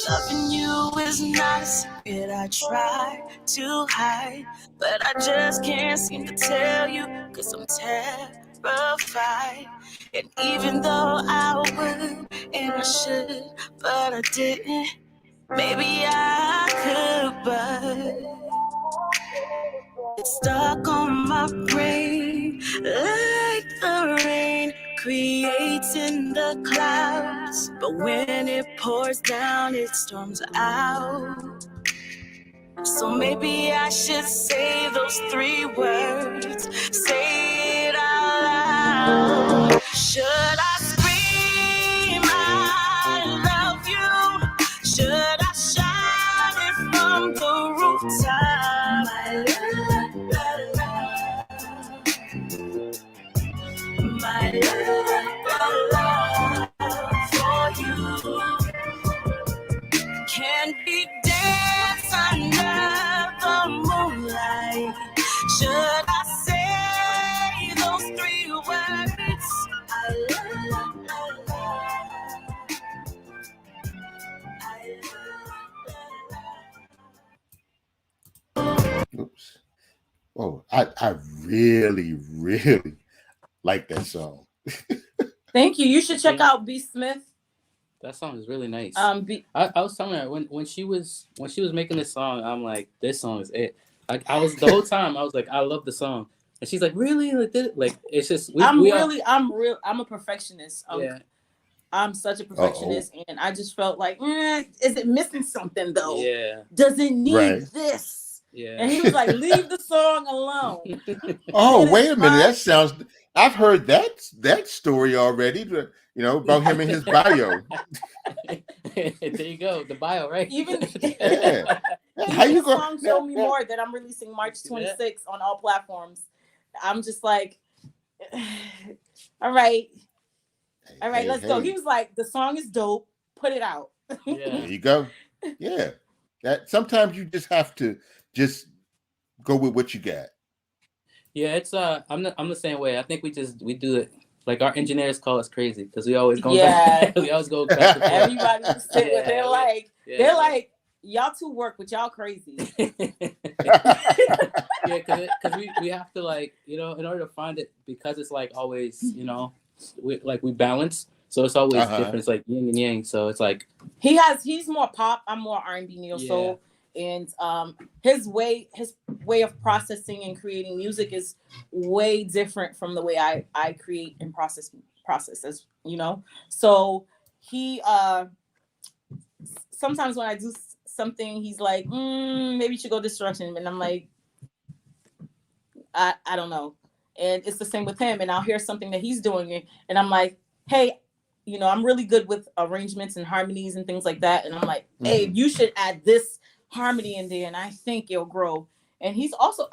Loving you is not a secret I try to hide, but I just can't seem to tell you because I'm terrified. And even though I would and I should, but I didn't, maybe I could, but it's stuck on my brain like the rain creates in the clouds, but when it pours down, it storms out. So maybe I should say those 3 words, say it out loud. Should I scream, I love you? Should I shout it from the rooftop? My love for you can be danced under the moonlight. Should I say those 3 words? I love. Oops. Oh, I really, really like that song. Thank you. You should check out B. Smith. That song is really nice. I was telling her when she was making this song, I'm like, this song is it. I was the whole time I was like, I love the song, and she's like, really? Like it's just I'm a perfectionist. Yeah. I'm such a perfectionist, and I just felt like, is it missing something though? Yeah. Does it need this? Yeah. And he was like, leave the song alone. Oh, wait a minute. That sounds. I've heard that story already. About him and his bio. There you go, the bio, right? Even how you go? Song Show Me More that I'm releasing March 26th on all platforms. I'm just like, all right, let's go. He was like, the song is dope. Put it out. Yeah. There you go. Yeah. That sometimes you just have to just go with what you got. Yeah, it's I'm the same way. I think we do it. Like our engineers call us crazy because we always go back. We always go back. Everybody who sit with they're like, y'all two work, but y'all crazy. Yeah, because we have to, like, in order to find it, because it's like always, we balance. So it's always different. It's like yin and yang. So it's like he's more pop. I'm more R&B, neo soul. And his way of processing and creating music is way different from the way I create and process as So he sometimes when I do something, he's like, maybe you should go this direction, and I'm like, I don't know. And it's the same with him. And I'll hear something that he's doing, and I'm like, hey, I'm really good with arrangements and harmonies and things like that. And I'm like, hey, you should add this harmony in there, and I think it'll grow. And he's also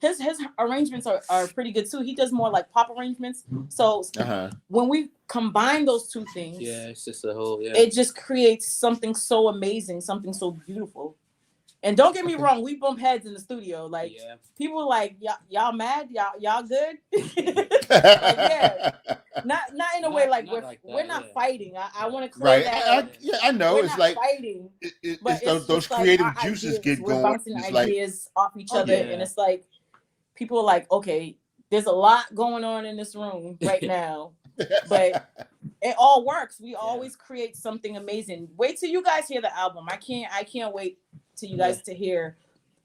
his arrangements are pretty good too. He does more like pop arrangements. So when we combine those 2 things, it's just a whole it just creates something so amazing, something so beautiful. And don't get me wrong, we bump heads in the studio. Like people are like, y'all mad? Y'all good? Not in a way like we're not fighting. I want to clear that. I know. We're it's not like fighting. It's those creative juices get going. We're bouncing ideas off each other, and it's like people are like, okay, there's a lot going on in this room right now, but it all works. We always create something amazing. Wait till you guys hear the album. I can't wait till you guys to hear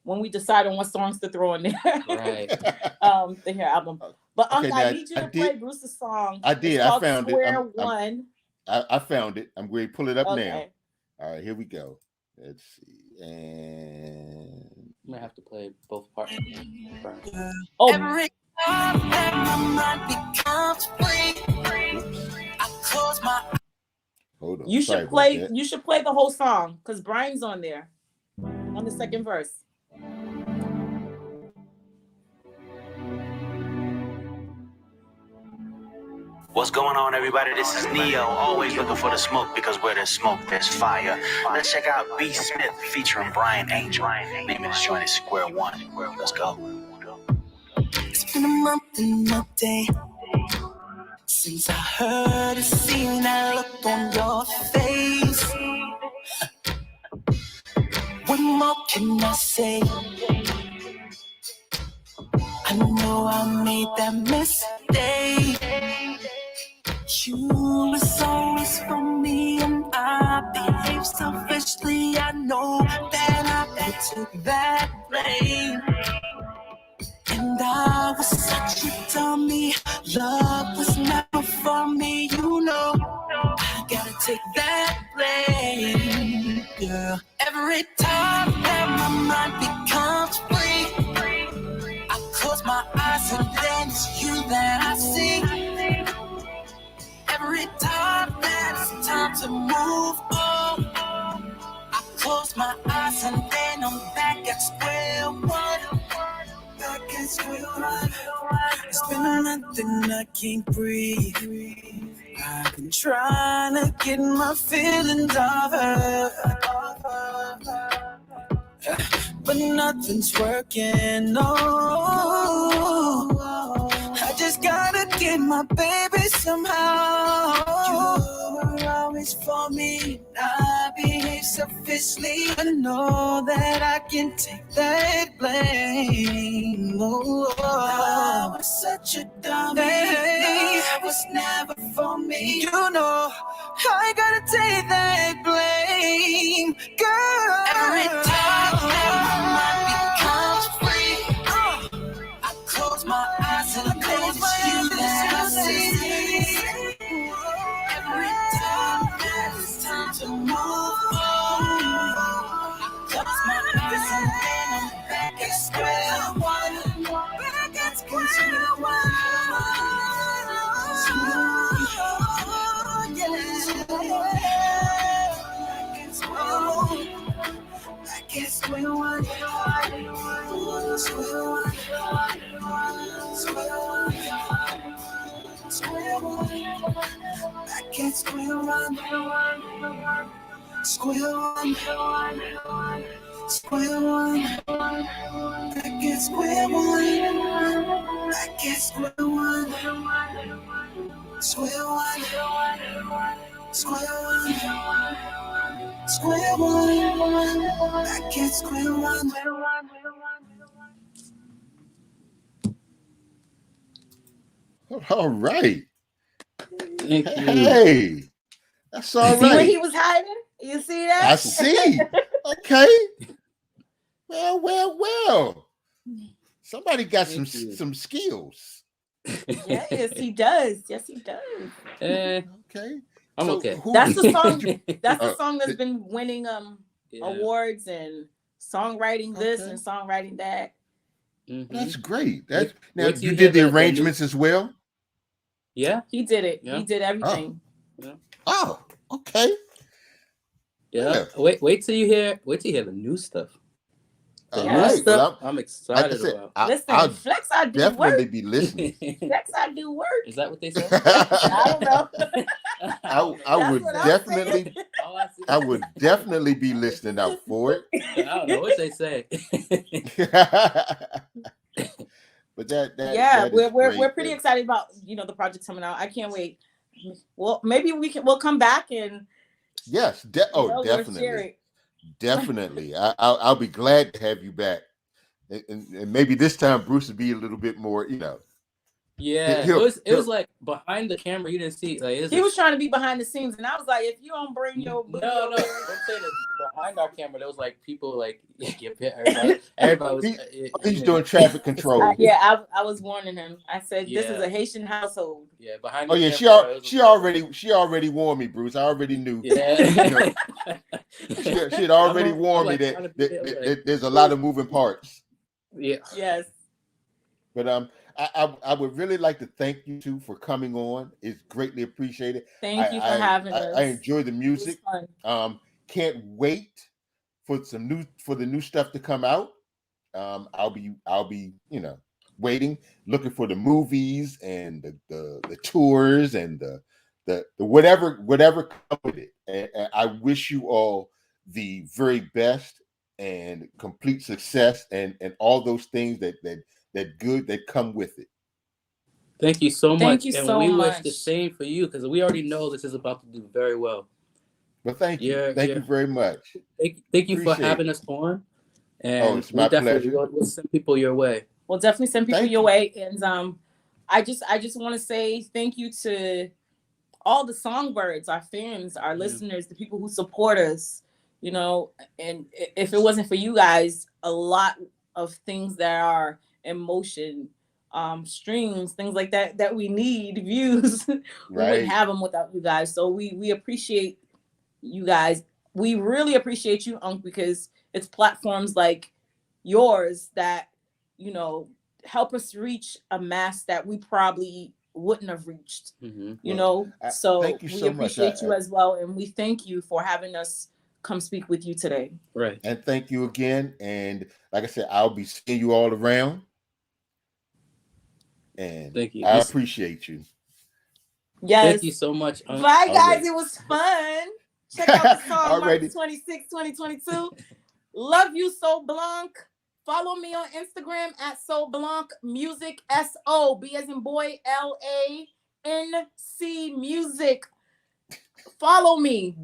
when we decide on what songs to throw in there. Right. To hear album. But I need you to play Bruce's song. I did. I found Square One. I found it. I'm going to pull it up now. Okay. All right, here we go. Let's see. And I'm gonna have to play both parts. Oh. Every time that my mind becomes free, I close my eyes. Hold on. You should play the whole song because Brian's on there on the second verse. What's going on, everybody? This is Neo, always looking for the smoke, because where there's smoke, there's fire. Let's check out B. Smith featuring Brian Angel. Name of this joint is Square One. Let's go. It's been a month and a day since I heard and seen that look on your face. What more can I say? I know I made that mistake. You was always for me, and I behaved selfishly. I know that I took that blame, and I was such a dummy. Love was never take that blame, girl. Every time that my mind becomes free, I close my eyes and then it's you that I see. Every time that it's time to move on, I close my eyes and then I'm back at square one. Back at square one. It's been a month and I can't breathe. I've been trying to get my feelings off her, but nothing's working. No, I just gotta get my baby somehow. You were always for me, I behave selfishly. I know that I can take that blame. Oh, I was such a dummy. That was never for me. You know, I gotta take that blame, girl. Every time that my mind becomes free, I close my eyes and then it's you that I see. Every time that it's time to move on, I close my eyes and then I'm back at square one. Back at square one. Back at square one. Square one. Back at square one. Square one. Square one. Back at square one. Back at square one. Square one. Square one. Square one. Back at square one. All right. Thank you. Hey, that's all See what right. he was hiding? You see that? I see. Okay. Well. Somebody got Thank you. some skills. Yes, he does. Yes, he does. Okay. I'm So okay. That's the song. did That's the song that's been winning Yeah. awards and songwriting this Okay. and songwriting that. Mhm. That's great. That's Wait now till you you did the hear the arrangements as well. Yeah. He did it. Yeah. He did everything. Oh, okay. Yeah. Wait till you hear the new stuff. The All new right. stuff Well, I'm like I excited said, about. Listen, I'll Flex, I do definitely work. be listening. Flex, I do work. Is that what they said? I don't know. I That's would what I'm definitely, saying. Oh, I see. I would definitely be listening out for it. I don't know what they say. But that Yeah, that is we're great. pretty excited about the project coming out. I can't wait. Well, maybe we'll come back and Yes. we'll share Definitely. it. Definitely. I'll be glad to have you back. And maybe this time Bruce will be a little bit more, Yeah, he'll- it was like behind the camera. You didn't see like He was trying to be behind the scenes, and I was like, if you don't bring your booty no. over I'm here- saying that behind our camera, there was like people like everybody was. he's doing traffic control. yeah, I was warning him. I said this is Yeah. a Haitian household. Yeah, behind. Oh the yeah, camera, it was she already warned me, Bruce. I already knew. Yeah. She had already I'm warned like me trying to be there, that like- there's a lot of moving parts. Yeah. Yes. But I would really like to thank you two for coming on. It's greatly appreciated. Thank you for having us. I enjoy the It was music. fun. Can't wait for the new stuff to come out. I'll be waiting, looking for the movies and the tours and the whatever come with it. And I wish you all the very best and complete success and all those things that good that come with it. Thank you so much. Thank you and so we much. wish the same for you because we already know this is about to do very well. But thank you. Thank you very much. Thank you for Appreciate having it. us on. And it's my pleasure. We'll send people your way. We'll definitely send people Thank your you. way. And I just want to say thank you to all the songbirds, our fans, our listeners, the people who support us. And if it wasn't for you guys, a lot of things that are in motion streams, things like that we need, views. We wouldn't have them without you guys. So we appreciate you guys. We really appreciate you, Unc, because it's platforms like yours that, you know, help us reach a mass that we probably wouldn't have reached. You know, so thank you we so appreciate much. you as well, and we thank you for having us come speak with you today. Right. And thank you again. And like I said, I'll be seeing you all around. And thank you. I appreciate you. Yes. Thank you so much. Bye, guys. It was fun. Check out the song March 26, 2022. Love you, SoBlanc. Follow me on Instagram at SoBlanc Music, S-O, B as in boy, L-A-N-C Music. Follow me.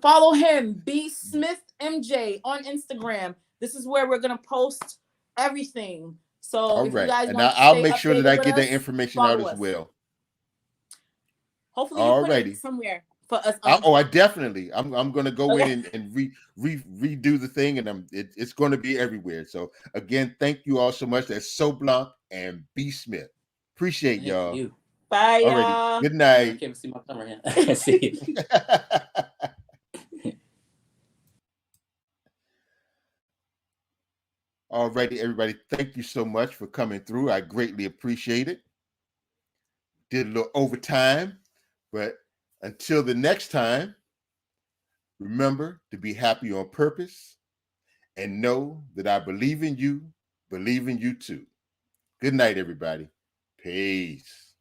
Follow him, B Smith MJ on Instagram. This is where we're gonna post everything. So if you guys want to I'll make sure that I get that information out as well. Hopefully you put it somewhere for us. I definitely. I'm going to go in and redo the thing, and it's going to be everywhere. So again, thank you all so much. That's SoBlanc and B Smith. Appreciate y'all. You. Bye, y'all. Alrighty. Good night. I can't even see my camera here. I see it. Alrighty, everybody. Thank you so much for coming through. I greatly appreciate it. Did a little overtime, but until the next time, remember to be happy on purpose and know that I believe in you too. Good night, everybody. Peace.